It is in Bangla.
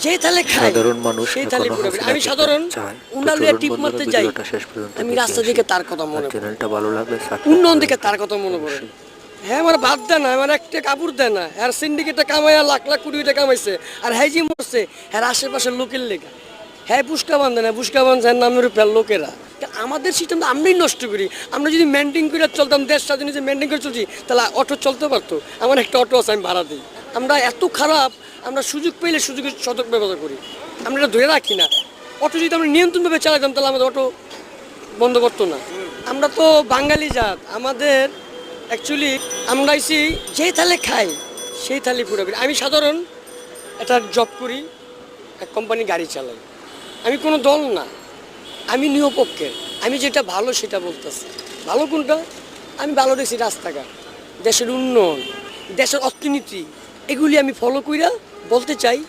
যে তালে খাই সাধারণ মানুষ সেই তালে পুরোপুরি। আমি সাধারণ উন্নয়ন টিপ মারতে যাই, আমি রাস্তা দিকে তার কথা মনে পড়ে, চ্যানেলটা ভালো লাগলে উন্নয়ন দিকে তার কথা মনে পড়ে। হ্যাঁ আমার বাদ দেয় না, আমার একটা কাপড় দেয় না, আর সিন্ডিকেটে কামাইয়া লাখ লাখ কোটি টাকা কামাইছে, আর হ্যাঁ যে মরছে হ্যাঁ আশেপাশের লোকের লেখা, হ্যাঁ পুষ্কা বান্ধে না, পুষ্কা বান্ধে নামের উপর লোকেরা। আমাদের সিস্টেম তো আমরাই নষ্ট করি। আমরা যদি মেনটেন করে চলতাম, দেশ স্বাধীন যে মেনটেন করে চলছি, তাহলে অটো চলতে পারতো। আমার একটা অটো আছে, আমি ভাড়া দিই। আমরা এত খারাপ, আমরা সুযোগ পেলে সুযোগের সতর্ক ব্যবহার করি, আমরা এটা ধরে রাখি না। অটো যদি আমরা নিয়ন্ত্রণভাবে চালাতাম, তাহলে আমাদের অটো বন্ধ করতো না। আমরা তো বাঙালি জাত, আমাদের অ্যাকচুয়ালি আমরা আইসি যে থালে খাই সেই থালি পুরোপুরি। আমি সাধারণ একটা জব করি, এক কোম্পানি গাড়ি চালাই। আমি কোনো দল না, আমি নিরপেক্ষের। আমি যেটা ভালো সেটা বলতেছি। ভালো কোনটা? আমি ভালো দেখছি রাস্তাঘাট, দেশের উন্নয়ন, দেশের অর্থনীতি, এগুলি আমি ফলো কইরা বলতে চাই